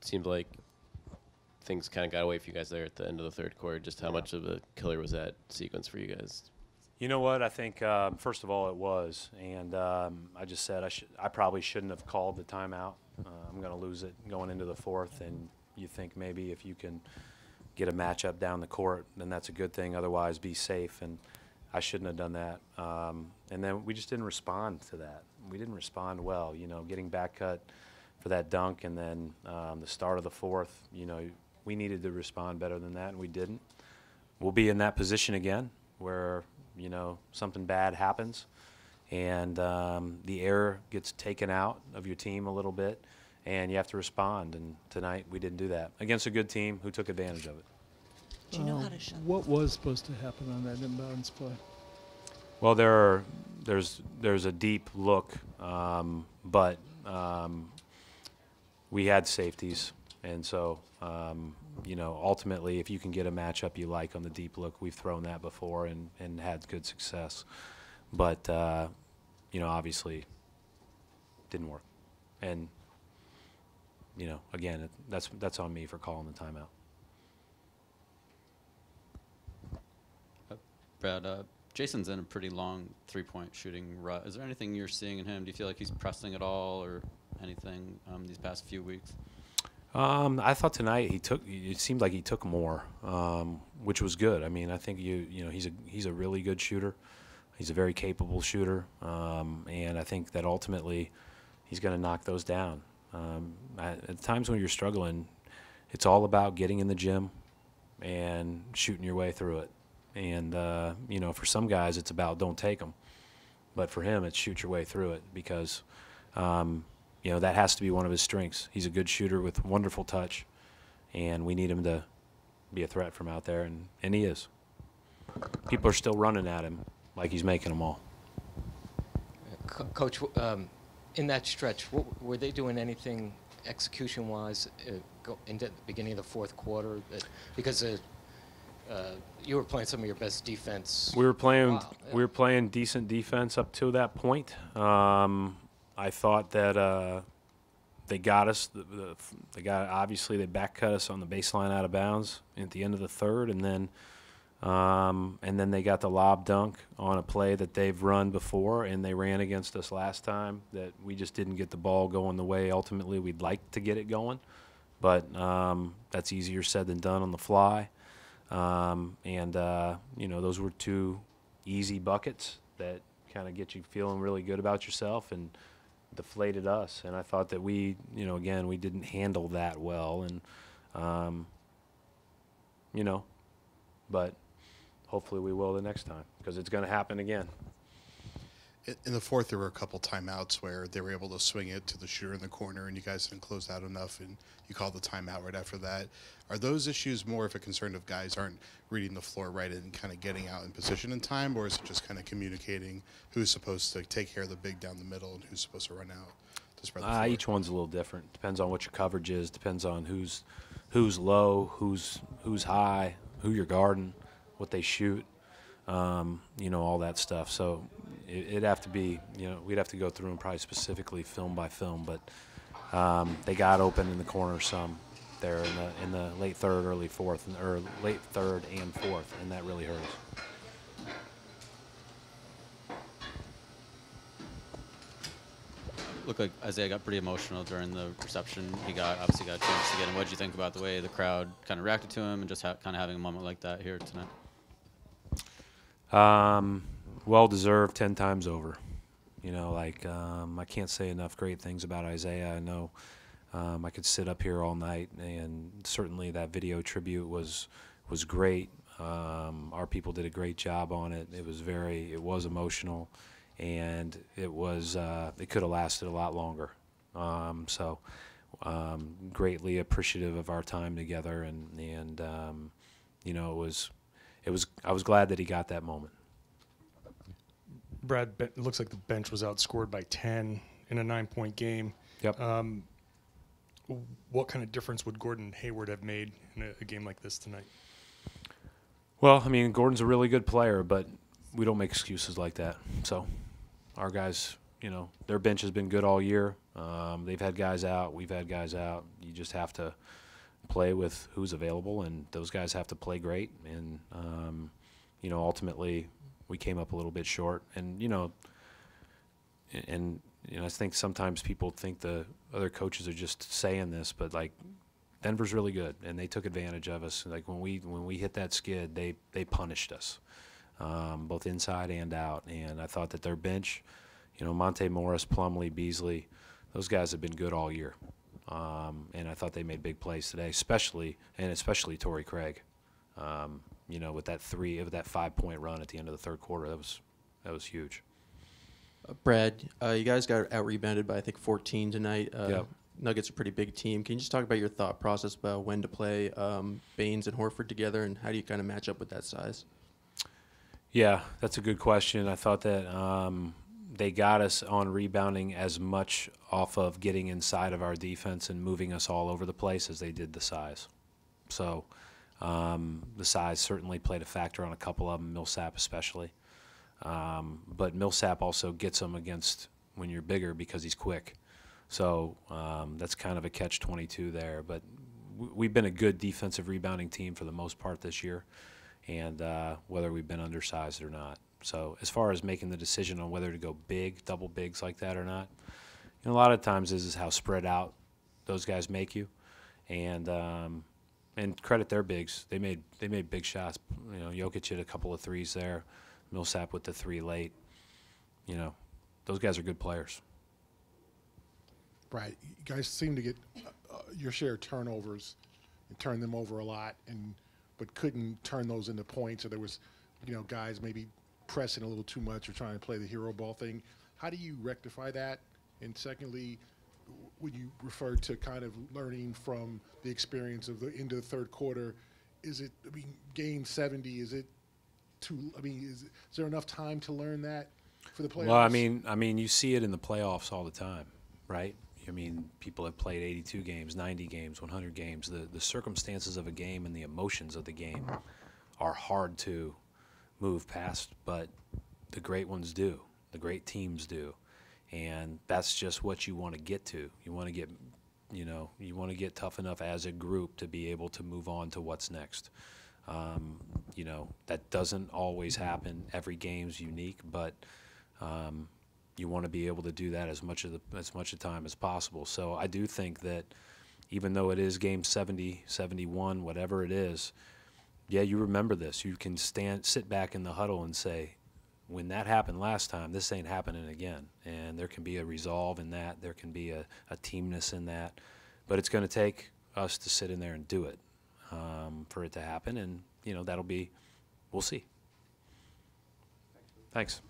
Seemed like things kind of got away from you guys there at the end of the third quarter. Just how much of a killer was that sequence for you guys? You know what? I think first of all it was, and I just said I probably shouldn't have called the timeout. I'm going to lose it going into the fourth, and you think maybe if you can get a matchup down the court, then that's a good thing. Otherwise, be safe, and I shouldn't have done that. And then we just didn't respond to that. We didn't respond well. You know, getting back cut for that dunk, and then the start of the fourth. You know, we needed to respond better than that, and we didn't. We'll be in that position again, where you know something bad happens, and the air gets taken out of your team a little bit, and you have to respond. And tonight we didn't do that against a good team who took advantage of it. Do you know how to shut What was supposed to happen on that inbounds play? Well, there's a deep look, but we had safeties, and so you know, ultimately, if you can get a matchup you like on the deep look, we've thrown that before and had good success, but you know, obviously, didn't work, and you know, again, that's on me for calling the timeout. Brad, Jason's in a pretty long three-point shooting rut. Is there anything you're seeing in him? Do you feel like he's pressing at all or anything these past few weeks? I thought tonight it seemed like he took more, which was good. I mean, I think you know he's a really good shooter. He's a very capable shooter, and I think that ultimately he's going to knock those down. At times when you're struggling, it's all about getting in the gym and shooting your way through it. And, you know, for some guys it's about don't take them. But for him it's shoot your way through it because, you know, that has to be one of his strengths. He's a good shooter with wonderful touch, and we need him to be a threat from out there, and he is. People are still running at him like he's making them all. Coach, in that stretch, were they doing anything execution-wise into the beginning of the fourth quarter? Because you were playing some of your best defense. We were playing decent defense up to that point. I thought that they got us. Obviously they back cut us on the baseline out of bounds at the end of the third, and then they got the lob dunk on a play that they've run before, and they ran against us last time. That we just didn't get the ball going the way ultimately we'd like to get it going, but that's easier said than done on the fly. You know, those were two easy buckets that kind of get you feeling really good about yourself and deflated us. And I thought that we, you know, again, we didn't handle that well. And, you know, but hopefully we will the next time because it's going to happen again. In the fourth, there were a couple timeouts where they were able to swing it to the shooter in the corner, and you guys didn't close out enough, and you called the timeout right after that. Are those issues more of a concern of guys aren't reading the floor right and kind of getting out in position in time, or is it just kind of communicating who's supposed to take care of the big down the middle and who's supposed to run out to spread the floor? Each one's a little different. Depends on what your coverage is. Depends on who's low, who's high, who you're guarding, what they shoot. You know, all that stuff. So it'd have to be, you know, we'd have to go through them probably specifically film by film, but they got open in the corner some there in the late third, early fourth, or late third and fourth, and that really hurt us. Looked like Isaiah got pretty emotional during the reception. He obviously got a chance to get him. What did you think about the way the crowd kind of reacted to him and just kind of having a moment like that here tonight? Well deserved 10 times over. You know, like I can't say enough great things about Isaiah. I know I could sit up here all night, and certainly that video tribute was great. Our people did a great job on it. It was emotional, and it could have lasted a lot longer. So greatly appreciative of our time together, and you know, I was glad that he got that moment. Brad, it looks like the bench was outscored by 10 in a 9-point game. Yep. What kind of difference would Gordon Hayward have made in a game like this tonight? Well, I mean, Gordon's a really good player, but we don't make excuses like that. So our guys, you know, their bench has been good all year. They've had guys out. We've had guys out. You just have to play with who's available, and those guys have to play great. And, ultimately we came up a little bit short. And, I think sometimes people think the other coaches are just saying this, but, like, Denver's really good, and they took advantage of us. Like, when we hit that skid, they punished us, both inside and out. And I thought that their bench, Monte Morris, Plumlee, Beasley, those guys have been good all year. And I thought they made big plays today, especially Torrey Craig. With that 5-point run at the end of the third quarter, that was huge. Brad, you guys got out-rebounded by, I think, 14 tonight. Yep. Nuggets are a pretty big team. Can you just talk about your thought process about when to play Baines and Horford together, and how do you kind of match up with that size? Yeah, that's a good question. I thought that they got us on rebounding as much off of getting inside of our defense and moving us all over the place as they did the size. So the size certainly played a factor on a couple of them, Millsap especially. But Millsap also gets them against when you're bigger because he's quick. So that's kind of a catch-22 there. But we've been a good defensive rebounding team for the most part this year, and whether we've been undersized or not. So as far as making the decision on whether to go big, double bigs like that or not, a lot of times this is how spread out those guys make you. And credit their bigs. They made big shots. Jokic hit a couple of threes there. Millsap with the 3 late. Those guys are good players. Right. You guys seem to get your share of turnovers and turn them over a lot, but couldn't turn those into points. Or there was, guys maybe pressing a little too much or trying to play the hero ball thing. How do you rectify that? And secondly, when you refer to kind of learning from the experience of the end of the third quarter, game 70, is there enough time to learn that for the playoffs? Well, you see it in the playoffs all the time, right? People have played 82 games, 90 games, 100 games. The circumstances of a game and the emotions of the game are hard to move past, but the great ones do. The great teams do. And that's just what you want to get to. You want to get tough enough as a group to be able to move on to what's next. That doesn't always happen. Every game's unique, but you want to be able to do that as much of the time as possible. So I do think that even though it is game 70, 71, whatever it is, yeah, you remember this. You can sit back in the huddle and say, when that happened last time, this ain't happening again. And there can be a resolve in that. There can be a teamness in that. But it's going to take us to sit in there and do it for it to happen. And, we'll see. Thanks.